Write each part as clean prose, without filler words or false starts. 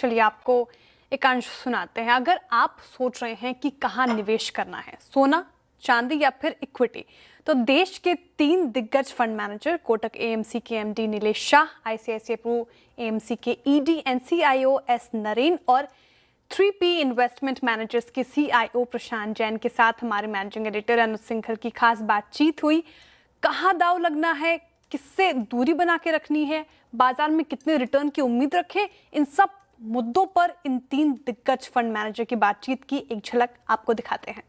चलिए आपको एक अंश सुनाते हैं। अगर आप सोच रहे हैं कि कहाँ निवेश करना है, सोना, चांदी या फिर इक्विटी, तो देश के 3 दिग्गज फंड मैनेजर कोटक एएमसी के एमडी नीलेश शाह, आईसीआईसीआई प्रू एएमसी के ईडी एनसीआईओ एस नरेन और 3P इन्वेस्टमेंट मैनेजर्स के सीआईओ प्रशांत जैन के साथ हमारे मैनेजिंग एडिटर अनुज सिंघल की खास बातचीत हुई। कहाँ दाव लगना है, किससे दूरी बना के रखनी है, बाजार में कितने रिटर्न की उम्मीद रखें, इन सब मुद्दों पर इन 3 दिग्गज फंड मैनेजर की बातचीत की एक झलक आपको दिखाते हैं।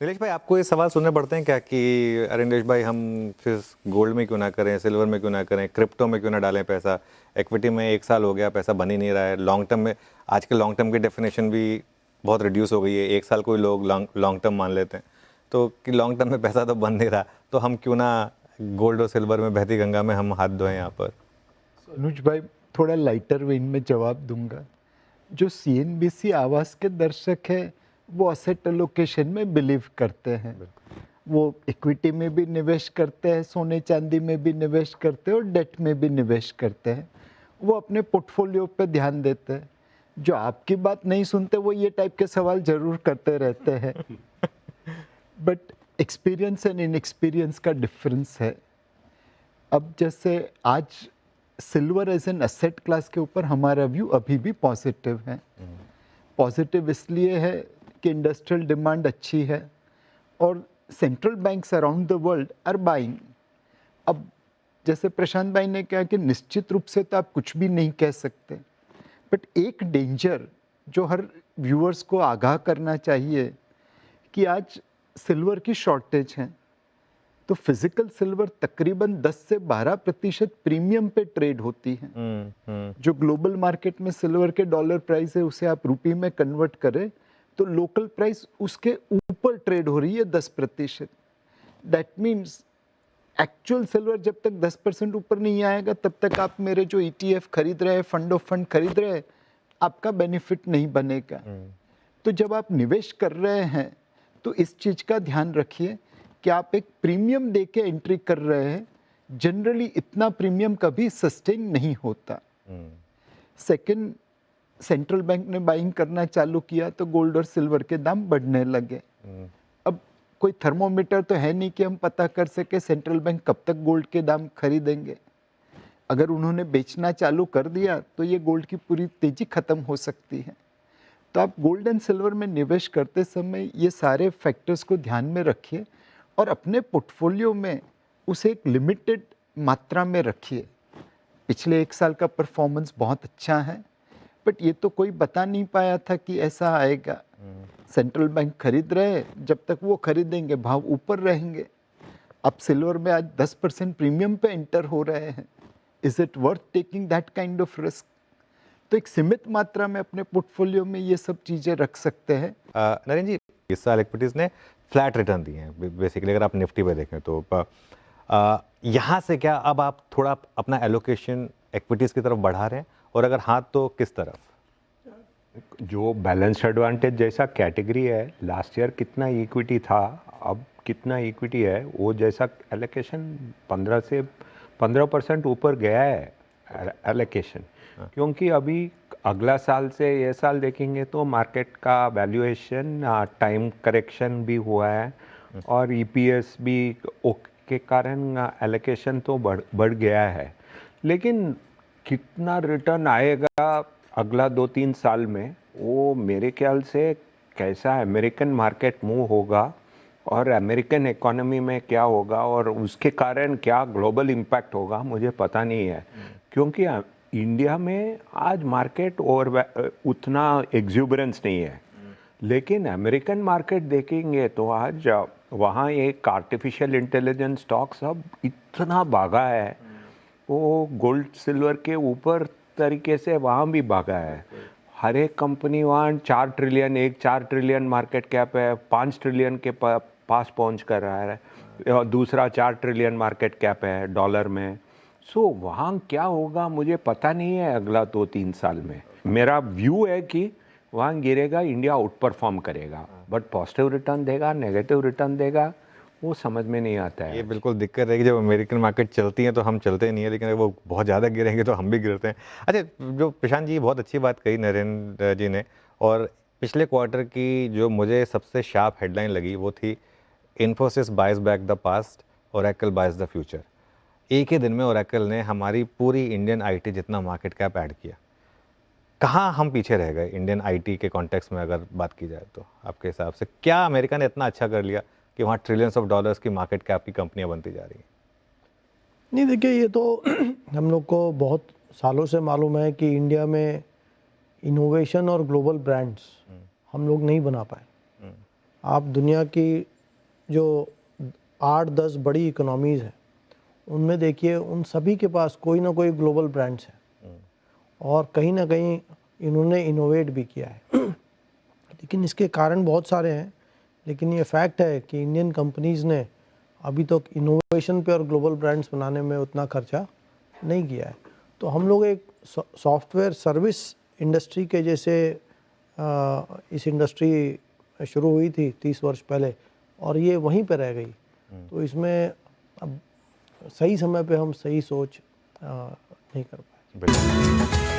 नीलेश भाई, आपको ये सवाल सुनने पड़ते हैं क्या कि अरे नीलेश भाई, हम फिर गोल्ड में क्यों ना करें, सिल्वर में क्यों ना करें, क्रिप्टो में क्यों ना डालें पैसा, इक्विटी में 1 साल हो गया पैसा बन ही नहीं रहा है, लॉन्ग टर्म में आजकल लॉन्ग टर्म की डेफिनेशन भी बहुत रिड्यूस हो गई है, 1 साल कोई लोग लॉन्ग टर्म मान लेते हैं, तो कि लॉन्ग टर्म में पैसा तो बन नहीं रहा, तो हम क्यों ना गोल्ड और सिल्वर में बहती गंगा में हम हाथ धोएं। यहाँ पर अनुज भाई, थोड़ा लाइटर वेन में जवाब दूंगा। जो सीएनबीसी आवास के दर्शक हैं वो असेट एलोकेशन में बिलीव करते हैं, वो इक्विटी में भी निवेश करते हैं, सोने चांदी में भी निवेश करते हैं और डेट में भी निवेश करते हैं, वो अपने पोर्टफोलियो पे ध्यान देते हैं। जो आपकी बात नहीं सुनते वो ये टाइप के सवाल जरूर करते रहते हैं। बट एक्सपीरियंस एंड इनएक्सपीरियंस का डिफरेंस है। अब जैसे आज silver as an asset class के ऊपर हमारा व्यू अभी भी पॉजिटिव है। पॉजिटिव इसलिए है कि इंडस्ट्रियल डिमांड अच्छी है और central banks around the world are buying. अब जैसे प्रशांत भाई ने कहा कि निश्चित रूप से तो आप कुछ भी नहीं कह सकते, बट एक डेंजर जो हर व्यूअर्स को आगाह करना चाहिए कि आज सिल्वर की शॉर्टेज है, तो फिजिकल सिल्वर तकरीबन 10 से 12% प्रीमियम पे ट्रेड होती है। जो ग्लोबल मार्केट में सिल्वर के डॉलर प्राइस है उसे आप रुपये में कन्वर्ट करें तो लोकल प्राइस उसके ऊपर ट्रेड हो रही है 10%। दैट मीन्स एक्चुअल सिल्वर जब तक 10% ऊपर नहीं आएगा तब तक आप मेरे जो ETF खरीद रहे हैं, फंड ऑफ फंड खरीद रहे हैं, आपका बेनिफिट नहीं बनेगा। तो जब आप निवेश कर रहे हैं तो इस चीज का ध्यान रखिए कि आप एक प्रीमियम दे के एंट्री कर रहे हैं। जनरली इतना प्रीमियम कभी सस्टेन नहीं होता। सेकंड, सेंट्रल बैंक ने बाइंग करना चालू किया तो गोल्ड और सिल्वर के दाम बढ़ने लगे। अब कोई थर्मोमीटर तो है नहीं कि हम पता कर सके सेंट्रल बैंक कब तक गोल्ड के दाम खरीदेंगे। अगर उन्होंने बेचना चालू कर दिया तो ये गोल्ड की पूरी तेजी खत्म हो सकती है। तो आप गोल्ड एंड सिल्वर में निवेश करते समय ये सारे फैक्टर्स को ध्यान में रखिए और अपने पोर्टफोलियो में उसे एक लिमिटेड मात्रा में रखिए। पिछले 1 साल का परफॉर्मेंस बहुत अच्छा है, बट ये तो कोई बता नहीं पाया था कि ऐसा आएगा। सेंट्रल बैंक खरीद रहे हैं, जब तक वो खरीदेंगे भाव ऊपर रहेंगे। अब सिल्वर में आज 10% प्रीमियम पे एंटर हो रहे हैं। Is it worth taking that kind of risk? तो एक सीमित मात्रा में अपने पोर्टफोलियो में ये सब चीजें रख सकते हैं। नरेन जी, इस साल इक्विटीज ने फ्लैट रिटर्न दिए हैं बेसिकली, अगर आप निफ्टी पे देखें तो यहाँ से क्या अब आप थोड़ा अपना एलोकेशन इक्विटीज की तरफ बढ़ा रहे हैं, और अगर हाँ तो किस तरफ? जो बैलेंस एडवांटेज जैसा कैटेगरी है, लास्ट ईयर कितना इक्विटी था, अब कितना इक्विटी है, वो जैसा एलोकेशन 15% ऊपर गया है एलोकेशन। क्योंकि अभी अगला साल से ये साल देखेंगे तो मार्केट का वैल्यूएशन टाइम करेक्शन भी हुआ है और EPS भी के कारण एलोकेशन तो बढ़ गया है। लेकिन कितना रिटर्न आएगा अगला 2-3 साल में, वो मेरे ख्याल से कैसा अमेरिकन मार्केट मूव होगा और अमेरिकन इकोनॉमी में क्या होगा और उसके कारण क्या ग्लोबल इम्पैक्ट होगा मुझे पता नहीं है। क्योंकि इंडिया में आज मार्केट और उतना एग्जूबरेंस नहीं है, लेकिन अमेरिकन मार्केट देखेंगे तो आज वहाँ एक आर्टिफिशियल इंटेलिजेंस स्टॉक सब इतना भागा है, वो गोल्ड सिल्वर के ऊपर तरीके से वहाँ भी भागा है। हर एक कंपनी वहाँ 4 ट्रिलियन मार्केट कैप है, 5 ट्रिलियन के पास पहुँच कर रहा है, और दूसरा 4 ट्रिलियन मार्केट कैप है डॉलर में। सो वहाँ क्या होगा मुझे पता नहीं है अगला 2-3 साल में। मेरा व्यू है कि वहाँ गिरेगा, इंडिया आउट परफॉर्म करेगा, बट पॉजिटिव रिटर्न देगा, नेगेटिव रिटर्न देगा, वो समझ में नहीं आता है। ये बिल्कुल दिक्कत है कि जब अमेरिकन मार्केट चलती है तो हम चलते नहीं है, लेकिन अगर वो बहुत ज़्यादा गिरेंगे तो हम भी गिरते हैं। अच्छा, जो प्रशांत जी बहुत अच्छी बात कही नरेंद्र जी ने, और पिछले क्वार्टर की जो मुझे सबसे शार्प हेडलाइन लगी वो थी Infosys buys back the past, Oracle buys the future. एक ही दिन में ओरेकल ने हमारी पूरी इंडियन आईटी जितना मार्केट कैप ऐड किया। कहाँ हम पीछे रह गए इंडियन आईटी के कॉन्टेक्स्ट में अगर बात की जाए तो? आपके हिसाब से क्या अमेरिका ने इतना अच्छा कर लिया कि वहाँ ट्रिलियंस ऑफ डॉलर्स की मार्केट कैप की कंपनियां बनती जा रही हैं? नहीं, देखिए, ये तो हम लोग को बहुत सालों से मालूम है कि इंडिया में इनोवेशन और ग्लोबल ब्रांड्स हम लोग नहीं बना पाए। आप दुनिया की जो 8-10 बड़ी इकोनॉमीज़ हैं उनमें देखिए, उन सभी के पास कोई ना कोई ग्लोबल ब्रांड्स है और कहीं ना कहीं इन्होंने इनोवेट भी किया है। लेकिन इसके कारण बहुत सारे हैं, लेकिन ये फैक्ट है कि इंडियन कंपनीज़ ने अभी तक इनोवेशन पे और ग्लोबल ब्रांड्स बनाने में उतना खर्चा नहीं किया है। तो हम लोग एक सॉफ्टवेयर सर्विस इंडस्ट्री के जैसे इस इंडस्ट्री शुरू हुई थी 30 वर्ष पहले और ये वहीं पे रह गई। तो इसमें अब सही समय पे हम सही सोच नहीं कर पाए। बिल्कुल।